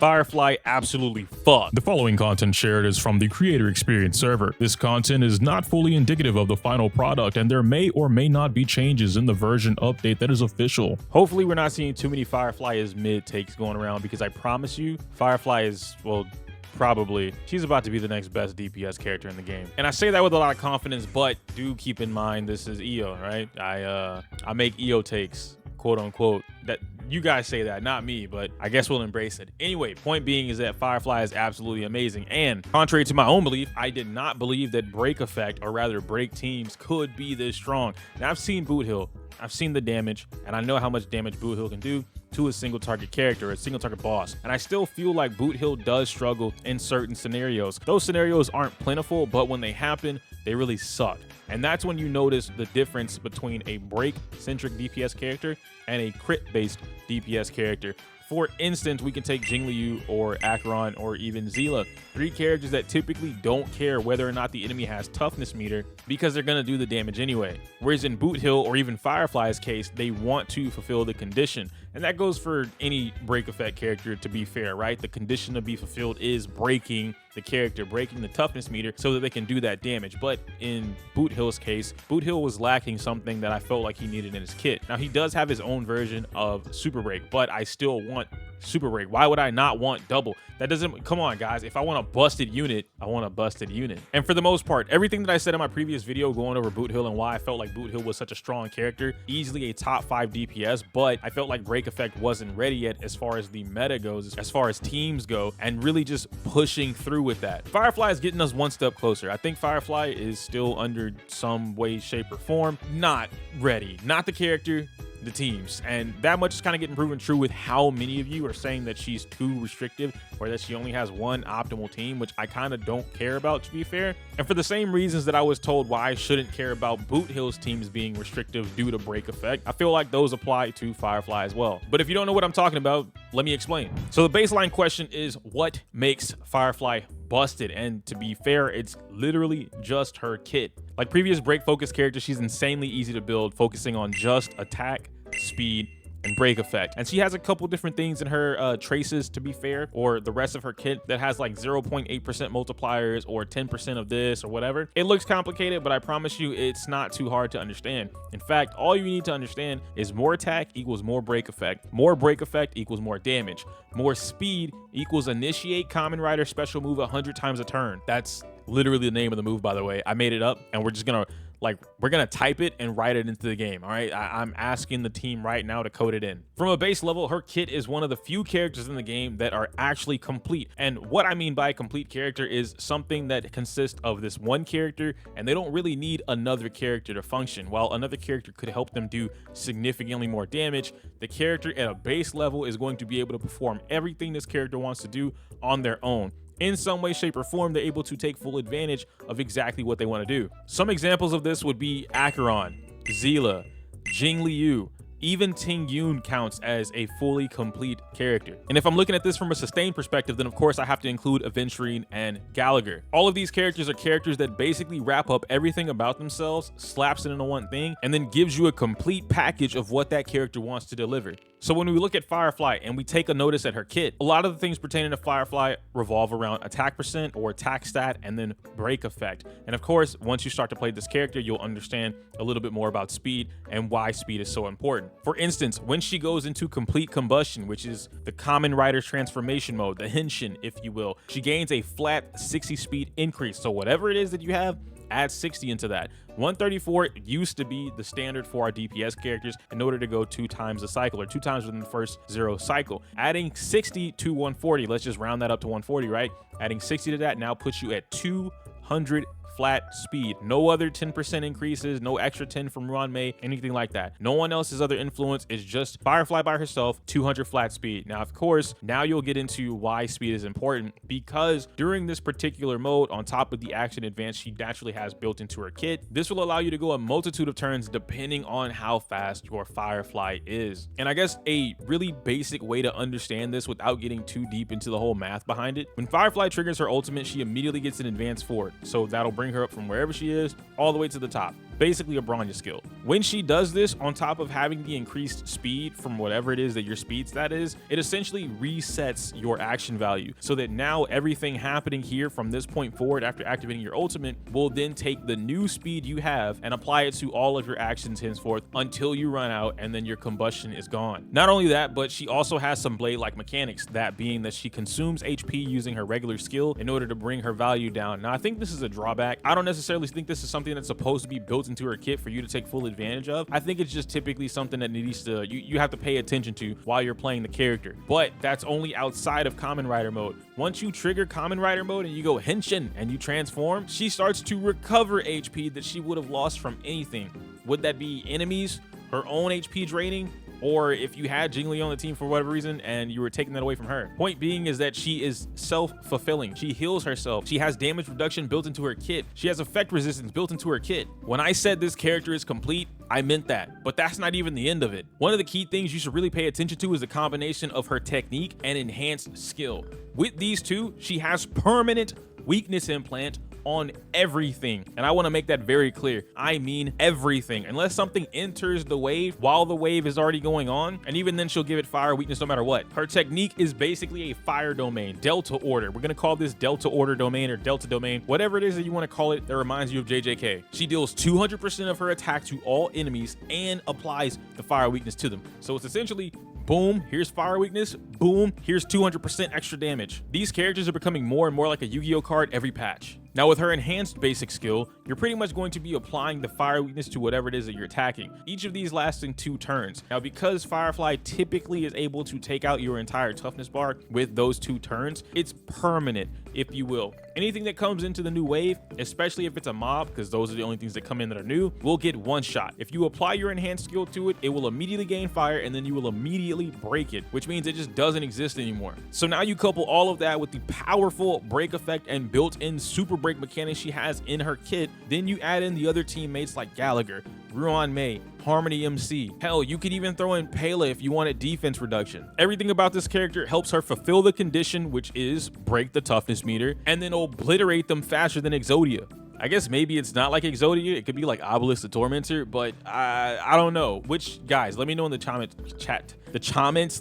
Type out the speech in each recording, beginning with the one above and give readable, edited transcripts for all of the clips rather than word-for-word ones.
Firefly absolutely fucked. The following content shared is from the Creator Experience server. This content is not fully indicative of the final product, and there may or may not be changes in the version update that is official. Hopefully we're not seeing too many Firefly is mid takes going around, because I promise you, Firefly is, well, probably, she's about to be the next best DPS character in the game. And I say that with a lot of confidence, but do keep in mind this is EO, right? I make EO takes, quote unquote. That you guys say that, not me, but I guess we'll embrace it. Anyway, point being is that Firefly is absolutely amazing. And contrary to my own belief, I did not believe that break effect, or rather break teams, could be this strong. Now I've seen Boot Hill, I've seen the damage, and I know how much damage Boot Hill can do to a single target character, a single target boss. And I still feel like Boot Hill does struggle in certain scenarios. Those scenarios aren't plentiful, but when they happen, they really suck. And that's when you notice the difference between a break-centric DPS character and a crit-based DPS character. For instance, we can take Jingliu or Acheron or even Zila, three characters that typically don't care whether or not the enemy has toughness meter, because they're gonna do the damage anyway. Whereas in Boot Hill or even Firefly's case, they want to fulfill the condition. And that goes for any break effect character, to be fair, right? The condition to be fulfilled is breaking the character, breaking the toughness meter so that they can do that damage. But in Boot Hill's case, Boot Hill was lacking something that I felt like he needed in his kit. Now, he does have his own version of Super Break, but I still want Super Break. Why would I not want double? That doesn't, come on guys, if I want a busted unit, I want a busted unit. And for the most part, everything that I said in my previous video going over Boot Hill and why I felt like Boot Hill was such a strong character, easily a top 5 DPS, but I felt like break effect wasn't ready yet as far as the meta goes, as far as teams go, and really just pushing through with that. Firefly is getting us one step closer. I think Firefly is still under some way, shape, or form not ready. Not the character, the teams. And that much is kind of getting proven true with how many of you are saying that she's too restrictive, or that she only has one optimal team, which I kind of don't care about, to be fair. And for the same reasons that I was told why I shouldn't care about Boot Hill's teams being restrictive due to break effect, I feel like those apply to Firefly as well. But if you don't know what I'm talking about, let me explain. So the baseline question is, what makes Firefly busted? And to be fair, it's literally just her kit. Like previous break focused characters, she's insanely easy to build, focusing on just attack, speed, and break effect. And she has a couple different things in her traces, to be fair, or the rest of her kit that has like 0.8% multipliers or 10% of this or whatever. It looks complicated, but I promise you it's not too hard to understand. In fact, all you need to understand is more attack equals more break effect. More break effect equals more damage. More speed equals initiate Common Rider special move 100 times a turn. That's literally the name of the move, by the way. I made it up, and we're just gonna we're gonna type it and write it into the game. All right, I'm asking the team right now to code it in. From a base level, her kit is one of the few characters in the game that are actually complete. And what I mean by a complete character is something that consists of this one character, and they don't really need another character to function. While another character could help them do significantly more damage, the character at a base level is going to be able to perform everything this character wants to do on their own. In some way, shape, or form, they're able to take full advantage of exactly what they want to do. Some examples of this would be Acheron, Zila, Jingliu. Even Ting Yun counts as a fully complete character. And if I'm looking at this from a sustained perspective, then of course I have to include Aventurine and Gallagher. All of these characters are characters that basically wrap up everything about themselves, slaps it into one thing, and then gives you a complete package of what that character wants to deliver. So when we look at Firefly and we take a notice at her kit, a lot of the things pertaining to Firefly revolve around attack percent or attack stat, and then break effect. And of course, once you start to play this character, you'll understand a little bit more about speed and why speed is so important. For instance, when she goes into complete combustion, which is the Common Rider transformation mode, the Henshin, if you will, she gains a flat 60 speed increase. So whatever it is that you have, add 60 into that. 134 used to be the standard for our DPS characters in order to go 2 times a cycle, or 2 times within the first 0 cycle. Adding 60 to 140, let's just round that up to 140, right? Adding 60 to that now puts you at 200 flat speed. No other 10% increases, no extra 10 from Ruan Mei, anything like that. No one else's other influence, is just Firefly by herself, 200 flat speed. Now, of course, now you'll get into why speed is important, because during this particular mode, on top of the action advance she naturally has built into her kit, this will allow you to go a multitude of turns depending on how fast your Firefly is. And I guess a really basic way to understand this without getting too deep into the whole math behind it, when Firefly triggers her ultimate, she immediately gets an advance forward. So that'll bring her up from wherever she is all the way to the top. basically a Bronya skill. When she does this, on top of having the increased speed from whatever it is that your speed stat is, it essentially resets your action value so that now everything happening here from this point forward after activating your ultimate will then take the new speed you have and apply it to all of your actions henceforth until you run out, and then your combustion is gone. Not only that, but she also has some blade-like mechanics, that being that she consumes HP using her regular skill in order to bring her value down. Now, I think this is a drawback. I don't necessarily think this is something that's supposed to be built into her kit for you to take full advantage of. I think it's just typically something that needs to, you have to pay attention to while you're playing the character. But that's only outside of Kamen Rider mode. Once you trigger Kamen Rider mode and you go Henshin and you transform, she starts to recover HP that she would have lost from anything. Would that be enemies, her own HP draining, or if you had Jingli on the team for whatever reason and you were taking that away from her? Point being is that she is self-fulfilling. She heals herself. She has damage reduction built into her kit. She has effect resistance built into her kit. When I said this character is complete, I meant that, but that's not even the end of it. One of the key things you should really pay attention to is the combination of her technique and enhanced skill. With these two, she has permanent weakness implant on everything, and I want to make that very clear. I mean everything, unless something enters the wave while the wave is already going on, and even then she'll give it fire weakness no matter what. Her technique is basically a fire domain, delta order. We're gonna call this delta order domain or delta domain, whatever it is that you want to call it that reminds you of JJK. She deals 200% of her attack to all enemies and applies the fire weakness to them. So it's essentially boom, here's fire weakness, boom, here's 200% extra damage. These characters are becoming more and more like a Yu-Gi-Oh card every patch. Now with her enhanced basic skill, you're pretty much going to be applying the fire weakness to whatever it is that you're attacking, each of these lasting 2 turns. Now because Firefly typically is able to take out your entire toughness bar with those 2 turns, it's permanent, if you will. Anything that comes into the new wave, especially if it's a mob, because those are the only things that come in that are new, will get one shot. If you apply your enhanced skill to it, it will immediately gain fire and then you will immediately break it, which means it just doesn't exist anymore. So now you couple all of that with the powerful break effect and built-in super break mechanics she has in her kit, then you add in the other teammates like Gallagher, Ruan May, Harmony MC. Hell, you could even throw in Pela if you wanted defense reduction. Everything about this character helps her fulfill the condition, which is break the toughness meter, and then obliterate them faster than Exodia. I guess maybe it's not like Exodia, it could be like Obelisk the Tormentor, but I don't know. Which, guys, let me know in the comments,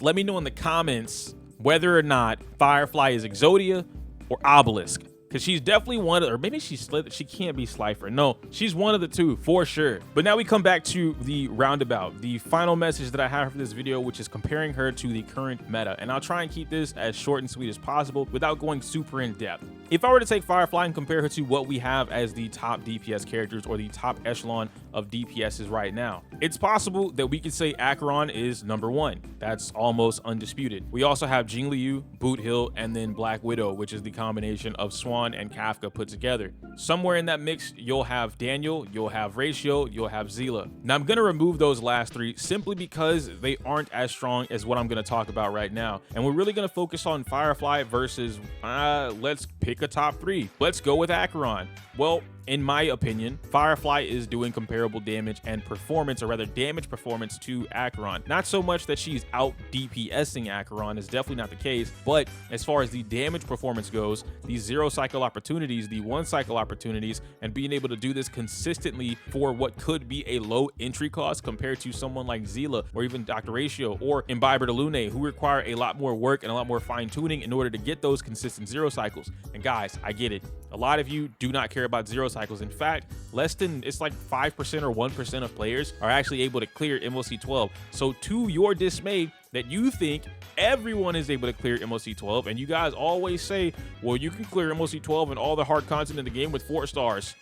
let me know in the comments whether or not Firefly is Exodia or Obelisk. Because she's definitely one of, or maybe she can't be Slifer. No, she's one of the two for sure. But now we come back to the roundabout, the final message that I have for this video, which is comparing her to the current meta. And I'll try and keep this as short and sweet as possible without going super in depth. If I were to take Firefly and compare her to what we have as the top DPS characters or the top echelon of DPSs right now, it's possible that we could say Acheron is #1. That's almost undisputed. We also have Jingliu, Boot Hill, and then Black Widow, which is the combination of Swan and Kafka put together. Somewhere in that mix, you'll have Daniel, you'll have Ratio, you'll have Zila. Now I'm gonna remove those last 3 simply because they aren't as strong as what I'm gonna talk about right now. And we're really gonna focus on Firefly versus, let's pick a top 3. Let's go with Acheron. Well, in my opinion, Firefly is doing comparable damage and performance, or rather damage performance, to Acheron. Not so much that she's out DPSing Acheron, is definitely not the case, but as far as the damage performance goes, the 0 cycle opportunities, the 1 cycle opportunities, and being able to do this consistently for what could be a low entry cost compared to someone like Zila or even Dr. Ratio or Imbiber de Lune, who require a lot more work and a lot more fine tuning in order to get those consistent 0 cycles. And guys, I get it. A lot of you do not care about 0 cycles. In fact, it's like 5% or 1% of players are actually able to clear MOC 12. So to your dismay, that you think everyone is able to clear MOC 12, and you guys always say, well, you can clear MOC 12 and all the hard content in the game with 4 stars.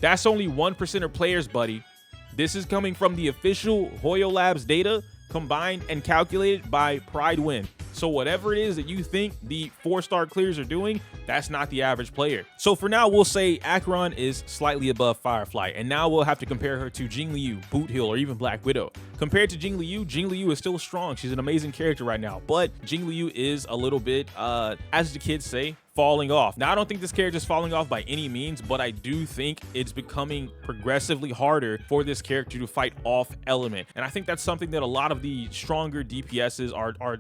That's only 1% of players, buddy. This is coming from the official Hoyo Labs data combined and calculated by Pride Win. So whatever it is that you think the 4-star clears are doing, that's not the average player. So for now, we'll say Acheron is slightly above Firefly, and now we'll have to compare her to Jingliu, Boot Hill, or even Black Widow. Compared to Jingliu is still strong. She's an amazing character right now, but Jingliu is a little bit, as the kids say, falling off. Now, I don't think this character is falling off by any means, but I do think it's becoming progressively harder for this character to fight off element. And I think that's something that a lot of the stronger DPSs are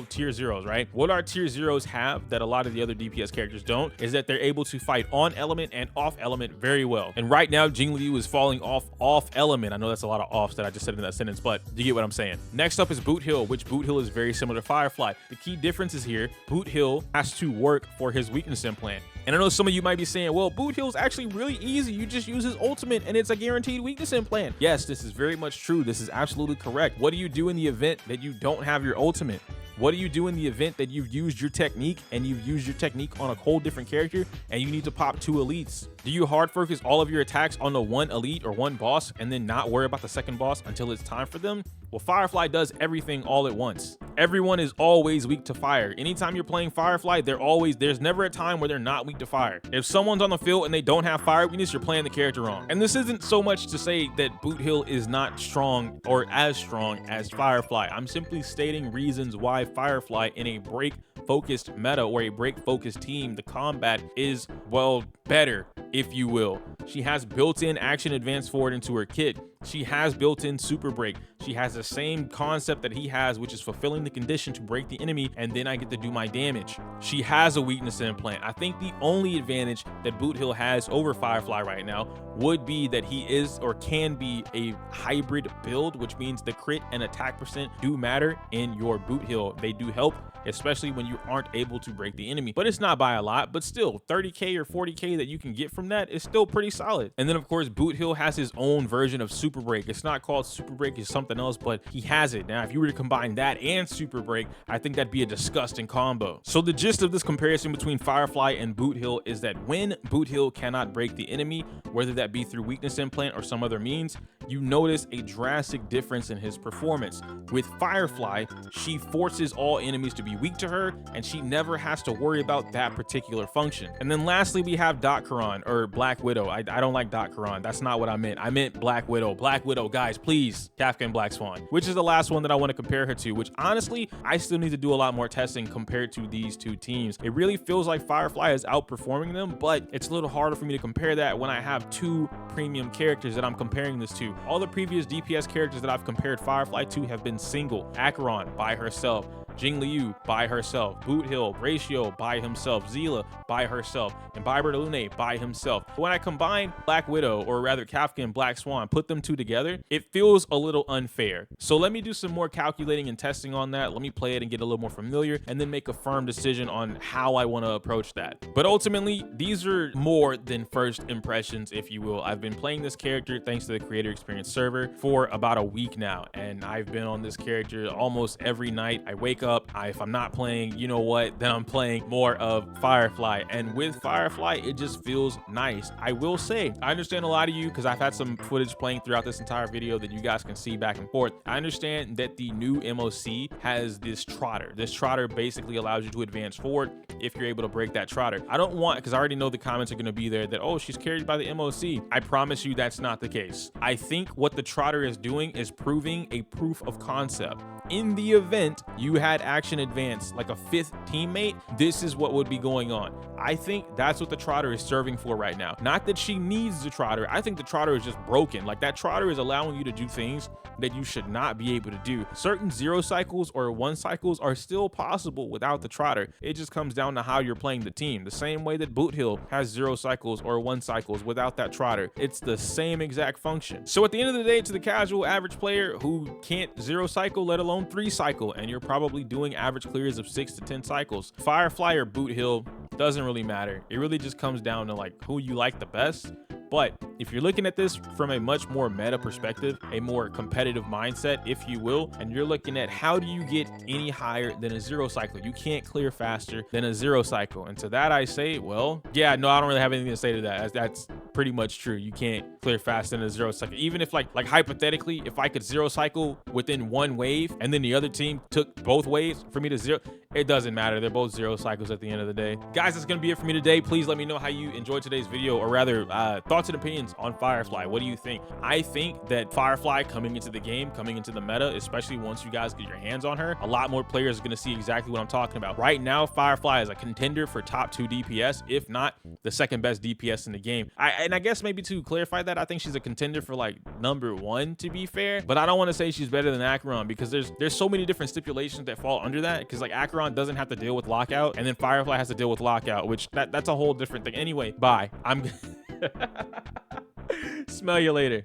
tier zeros, right? What our tier zeros have that a lot of the other DPS characters don't is that they're able to fight on element and off element very well. And right now, Jing Liu is falling off element. I know that's a lot of offs that I just said in that sentence, but you get what I'm saying. Next up is Boot Hill, which Boot Hill is very similar to Firefly. The key difference is here, Boot Hill has to work for his weakness implant. And I know some of you might be saying, well, Boot Hill's actually really easy. You just use his ultimate and it's a guaranteed weakness implant. Yes, this is very much true. This is absolutely correct. What do you do in the event that you don't have your ultimate? What do you do in the event that you've used your technique and you've used your technique on a whole different character and you need to pop 2 elites? Do you hard focus all of your attacks on the 1 elite or 1 boss and then not worry about the second boss until it's time for them? Well, Firefly does everything all at once. Everyone is always weak to fire. Anytime you're playing Firefly, there's never a time where they're not weak to fire. If someone's on the field and they don't have fire weakness, you're playing the character wrong. And this isn't so much to say that Boot Hill is not strong or as strong as Firefly. I'm simply stating reasons why Firefly in a break focused meta or a break focused team, the combat is, well, better, if you will. She has built-in action advance forward into her kit. She has built-in super break. She has the same concept that he has, which is fulfilling the condition to break the enemy, and then I get to do my damage. She has a weakness implant. I think the only advantage that Boot Hill has over Firefly right now would be that he is or can be a hybrid build, which means the crit and attack percent do matter in your Boot Hill. They do help, especially when you aren't able to break the enemy. But it's not by a lot, but still 30k or 40k that you can get from that is still pretty solid. And then of course, Boot Hill has his own version of super break. It's not called super break, it's something else, but he has it. Now, if you were to combine that and super break, I think that'd be a disgusting combo. So the gist of this comparison between Firefly and Boot Hill is that when Boot Hill cannot break the enemy, whether that be through weakness implant or some other means, you notice a drastic difference in his performance. With Firefly, she forces all enemies to be weak to her, and she never has to worry about that particular function. And then lastly, we have Acheron, or Black Widow. I don't like Acheron. That's not what I meant. I meant Black Widow. Black Widow, guys, please. Kafka and Black Swan, which is the last one that I want to compare her to, which honestly, I still need to do a lot more testing compared to these two teams. It really feels like Firefly is outperforming them, but it's a little harder for me to compare that when I have 2 premium characters that I'm comparing this to. All the previous DPS characters that I've compared Firefly to have been single. Acheron by herself, Jing Liu by herself, Boot Hill, Ratio by himself, Zila by herself, and Biber Lune by himself. But when I combine Black Widow, or rather Kafka and Black Swan, put them 2 together, it feels a little unfair. So let me do some more calculating and testing on that. Let me play it and get a little more familiar, and then make a firm decision on how I want to approach that. But ultimately, these are more than first impressions, if you will. I've been playing this character thanks to the Creator Experience server for about a week now, and I've been on this character almost every night. I wake up, if I'm not playing, you know what, then I'm playing more of Firefly. And with Firefly, it just feels nice. I will say, I understand a lot of you, because I've had some footage playing throughout this entire video that you guys can see back and forth. I understand that the new MOC has this trotter. This trotter basically allows you to advance forward if you're able to break that trotter. I don't want, because I already know the comments are going to be there that, oh, she's carried by the MOC. I promise you that's not the case. I think what the trotter is doing is proving a proof of concept. In the event you had action advance like a 5th teammate, this is what would be going on. I think that's what the trotter is serving for right now. Not that she needs the trotter. I think the trotter is just broken. Like, that trotter is allowing you to do things that you should not be able to do. Certain 0 cycles or 1 cycles are still possible without the trotter. It just comes down to how you're playing the team. The same way that Boot Hill has 0 cycles or 1 cycles without that trotter. It's the same exact function. So at the end of the day, to the casual average player who can't 0 cycle, let alone 3 cycle, and you're probably doing average clears of 6 to 10 cycles, Firefly or Boot Hill doesn't really matter. It really just comes down to like who you like the best. But if you're looking at this from a much more meta perspective, a more competitive mindset, if you will, and you're looking at how do you get any higher than a 0 cycle? You can't clear faster than a 0 cycle. And to that I say, well, yeah, no, I don't really have anything to say to that. That's pretty much true. You can't clear faster than a 0 cycle. Even if like hypothetically, if I could 0 cycle within 1 wave and then the other team took both waves for me to 0, it doesn't matter. They're both 0 cycles at the end of the day. Guys, that's gonna be it for me today. Please let me know how you enjoyed today's video, or rather thoughts and opinions on Firefly. What do you think? I think that Firefly coming into the game, coming into the meta, especially once you guys get your hands on her, a lot more players are gonna see exactly what I'm talking about. Right now, Firefly is a contender for top 2 DPS, if not the second best DPS in the game. And I guess maybe to clarify that, I think she's a contender for like #1, to be fair, but I don't want to say she's better than Acheron, because there's so many different stipulations that fall under that, because like Acheron doesn't have to deal with lockout, and then Firefly has to deal with lockout, which that's a whole different thing. Anyway, bye. I'm smell you later.